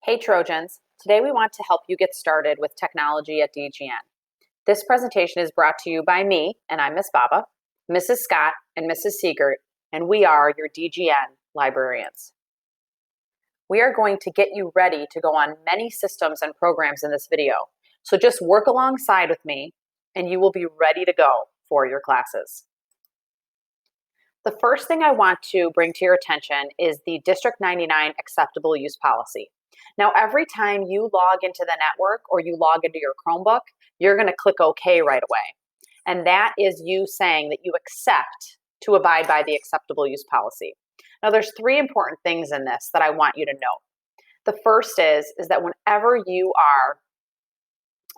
Hey Trojans, today we want to help you get started with technology at DGN. This presentation is brought to you by me, and I'm Miss Baba, Mrs. Scott, and Mrs. Siegert, and we are your DGN librarians. We are going to get you ready to go on many systems and programs in this video, so just work alongside with me and you will be ready to go for your classes. The first thing I want to bring to your attention is the District 99 Acceptable Use Policy. Now, every time you log into the network or you log into your Chromebook, you're going to click OK right away. And that is you saying that you accept to abide by the Acceptable Use Policy. Now, there's three important things in this that I want you to know. The first is that whenever you are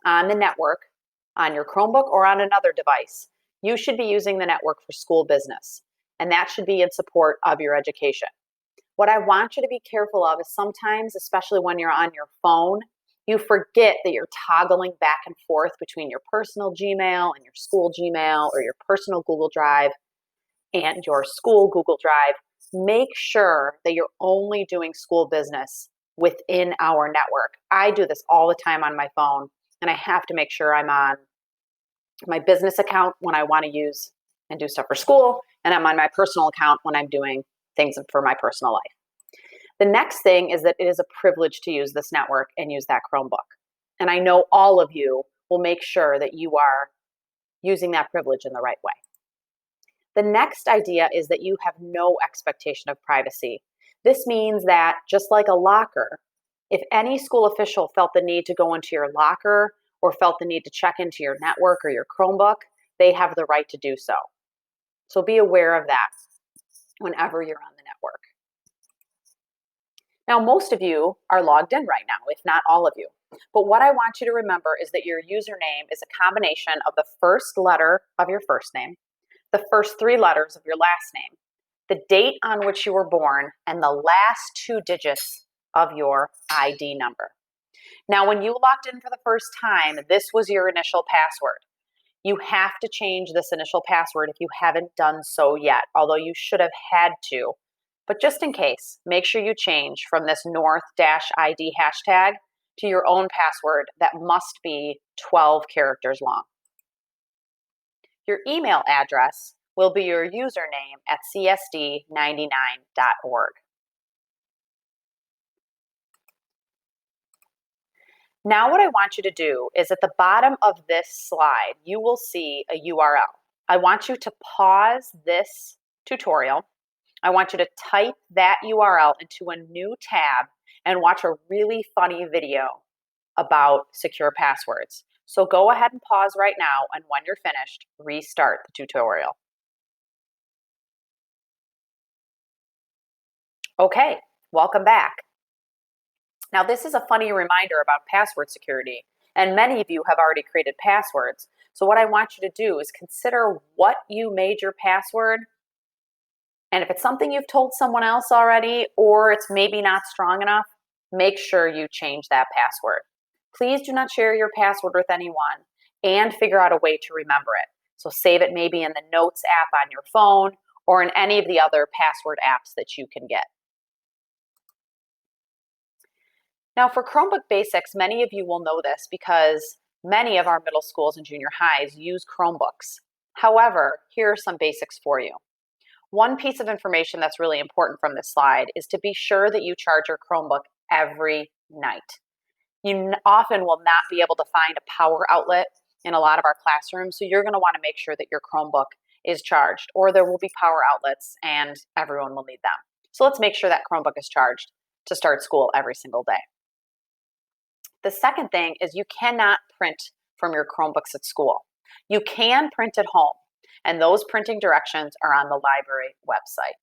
on the network, on your Chromebook or on another device, you should be using the network for school business. And that should be in support of your education. What I want you to be careful of is sometimes, especially when you're on your phone, you forget that you're toggling back and forth between your personal Gmail and your school Gmail, or your personal Google Drive and your school Google Drive. Make sure that you're only doing school business within our network. I do this all the time on my phone, and I have to make sure I'm on my business account when I want to use and do stuff for school, and I'm on my personal account when I'm doing things for my personal life. The next thing is that it is a privilege to use this network and use that Chromebook. And I know all of you will make sure that you are using that privilege in the right way. The next idea is that you have no expectation of privacy. This means that just like a locker, if any school official felt the need to go into your locker or felt the need to check into your network or your Chromebook, they have the right to do so. So be aware of that whenever you're on the network. Now, most of you are logged in right now, if not all of you. But what I want you to remember is that your username is a combination of the first letter of your first name, the first three letters of your last name, the date on which you were born, and the last two digits of your ID number. Now, when you logged in for the first time, this was your initial password. You have to change this initial password if you haven't done so yet, although you should have had to. But just in case, make sure you change from this North-ID hashtag to your own password that must be 12 characters long. Your email address will be your username at csd99.org. Now what I want you to do is at the bottom of this slide, you will see a URL. I want you to pause this tutorial. I want you to type that URL into a new tab and watch a really funny video about secure passwords. So go ahead and pause right now, and when you're finished, restart the tutorial. Okay, welcome back. Now, this is a funny reminder about password security, and many of you have already created passwords. So what I want you to do is consider what you made your password, and if it's something you've told someone else already, or it's maybe not strong enough, make sure you change that password. Please do not share your password with anyone, and figure out a way to remember it. So save it maybe in the Notes app on your phone, or in any of the other password apps that you can get. Now, for Chromebook Basics, many of you will know this because many of our middle schools and junior highs use Chromebooks. However, here are some basics for you. One piece of information that's really important from this slide is to be sure that you charge your Chromebook every night. You often will not be able to find a power outlet in a lot of our classrooms, so you're going to want to make sure that your Chromebook is charged, or there will be power outlets and everyone will need them. So let's make sure that Chromebook is charged to start school every single day. The second thing is you cannot print from your Chromebooks at school. You can print at home, and those printing directions are on the library website.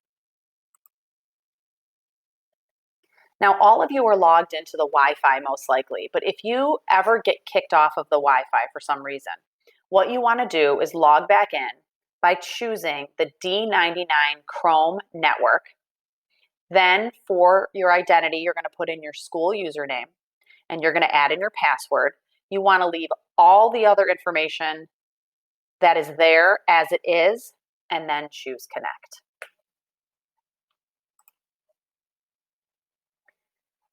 Now, all of you are logged into the Wi-Fi most likely, but if you ever get kicked off of the Wi-Fi for some reason, what you want to do is log back in by choosing the D99 Chrome network. Then for your identity, you're going to put in your school username, and you're going to add in your password. You want to leave all the other information that is there as it is, and then choose connect.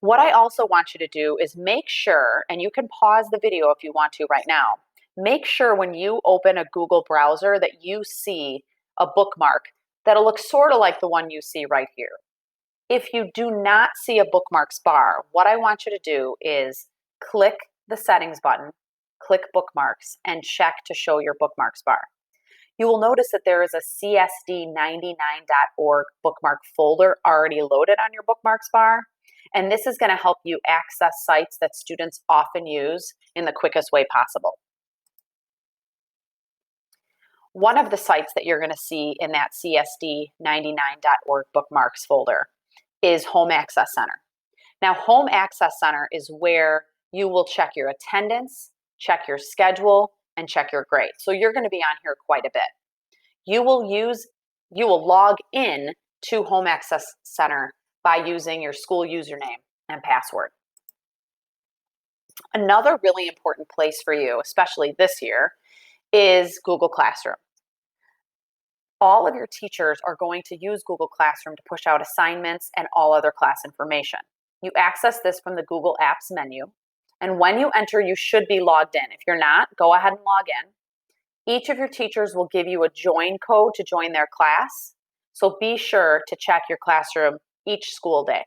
What I also want you to do is make sure, and you can pause the video if you want to right now, make sure when you open a Google browser that you see a bookmark that'll look sort of like the one you see right here. If you do not see a bookmarks bar, what I want you to do is click the settings button, click bookmarks, and check to show your bookmarks bar. You will notice that there is a csd99.org bookmark folder already loaded on your bookmarks bar. And this is going to help you access sites that students often use in the quickest way possible. One of the sites that you're going to see in that csd99.org bookmarks folder is Home Access Center. Now, Home Access Center is where you will check your attendance, check your schedule, and check your grade. So you're going to be on here quite a bit. You will log in to Home Access Center by using your school username and password. Another really important place for you, especially this year, is Google Classroom. All of your teachers are going to use Google Classroom to push out assignments and all other class information. You access this from the Google Apps menu, and when you enter, you should be logged in. If you're not, go ahead and log in. Each of your teachers will give you a join code to join their class, so be sure to check your classroom each school day.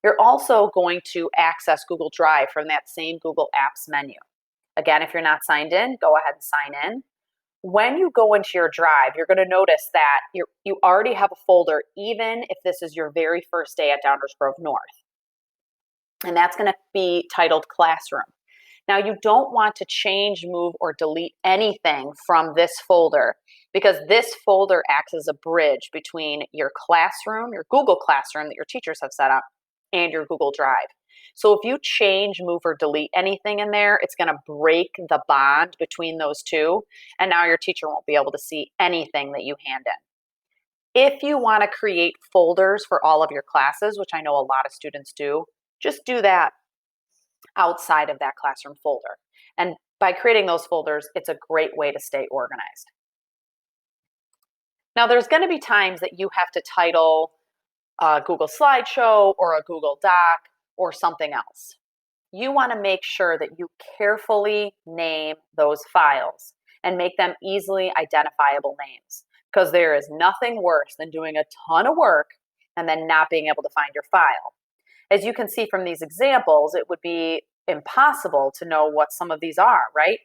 You're also going to access Google Drive from that same Google Apps menu. Again, if you're not signed in, go ahead and sign in. When you go into your Drive, you're going to notice that you already have a folder, even if this is your very first day at Downers Grove North. And that's going to be titled Classroom. Now, you don't want to change, move, or delete anything from this folder because this folder acts as a bridge between your classroom, your Google Classroom that your teachers have set up, and your Google Drive. So if you change, move, or delete anything in there, it's going to break the bond between those two, and now your teacher won't be able to see anything that you hand in. If you want to create folders for all of your classes, which I know a lot of students do, just do that outside of that classroom folder. And by creating those folders, it's a great way to stay organized. Now, there's going to be times that you have to title a Google slideshow or a Google Doc or something else. You want to make sure that you carefully name those files and make them easily identifiable names, because there is nothing worse than doing a ton of work and then not being able to find your file. As you can see from these examples, it would be impossible to know what some of these are, right?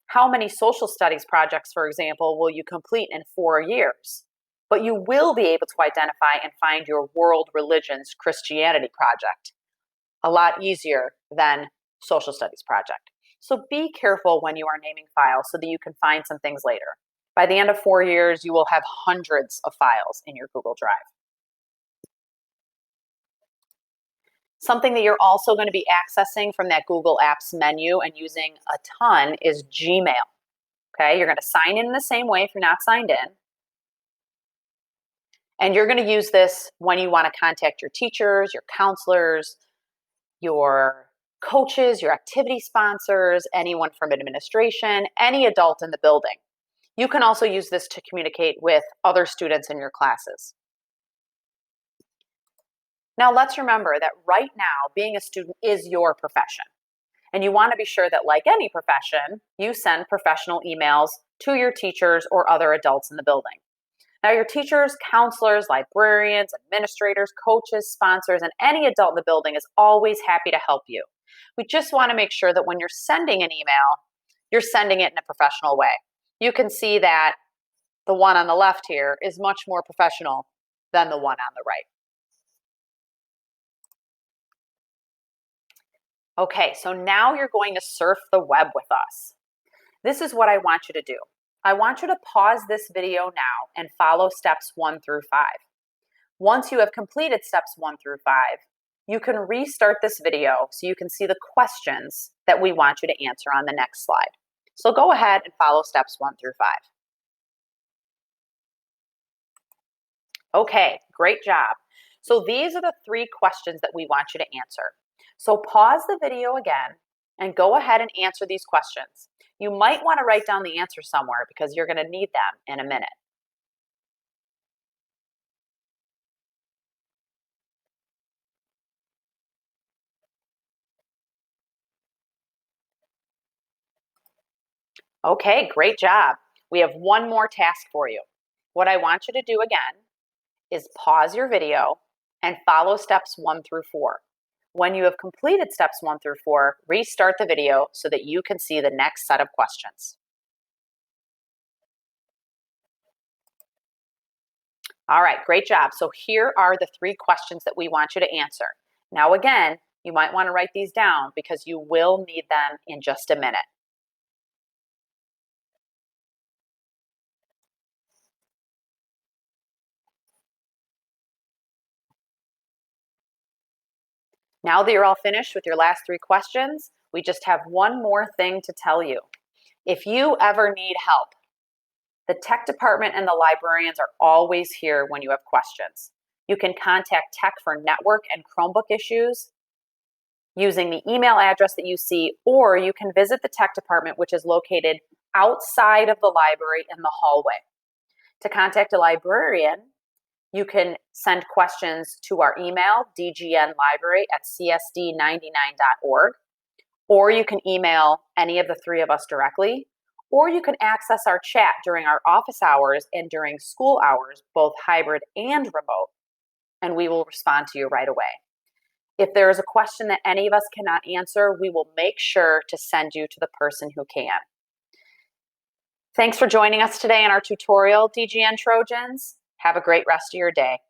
How many social studies projects, for example, will you complete in 4 years? But you will be able to identify and find your world religions Christianity project a lot easier than social studies project. So be careful when you are naming files so that you can find some things later. By the end of 4 years, you will have hundreds of files in your Google Drive. Something that you're also going to be accessing from that Google Apps menu and using a ton is Gmail. Okay, you're going to sign in the same way if you're not signed in. And you're going to use this when you want to contact your teachers, your counselors, your coaches, your activity sponsors, anyone from administration, any adult in the building. You can also use this to communicate with other students in your classes. Now, let's remember that right now, being a student is your profession. And you want to be sure that, like any profession, you send professional emails to your teachers or other adults in the building. Now, your teachers, counselors, librarians, administrators, coaches, sponsors, and any adult in the building is always happy to help you. We just want to make sure that when you're sending an email, you're sending it in a professional way. You can see that the one on the left here is much more professional than the one on the right. Okay, so now you're going to surf the web with us. This is what I want you to do. I want you to pause this video now and follow steps 1 through 5. Once you have completed steps 1 through 5, you can restart this video so you can see the questions that we want you to answer on the next slide. So go ahead and follow steps 1 through 5. Okay, great job. So these are the 3 questions that we want you to answer. So pause the video again and go ahead and answer these questions. You might want to write down the answer somewhere because you're going to need them in a minute. Okay, great job. We have one more task for you. What I want you to do again is pause your video and follow steps 1 through 4. When you have completed steps 1 through 4, restart the video so that you can see the next set of questions. All right, great job. So here are the 3 questions that we want you to answer. Now again, you might want to write these down because you will need them in just a minute. Now that you're all finished with your last 3 questions, we just have one more thing to tell you. If you ever need help, the tech department and the librarians are always here when you have questions. You can contact tech for network and Chromebook issues using the email address that you see, or you can visit the tech department, which is located outside of the library in the hallway. To contact a librarian, you can send questions to our email, dgnlibrary@csd99.org, or you can email any of the 3 of us directly, or you can access our chat during our office hours and during school hours, both hybrid and remote, and we will respond to you right away. If there is a question that any of us cannot answer, we will make sure to send you to the person who can. Thanks for joining us today in our tutorial, DGN Trojans. Have a great rest of your day.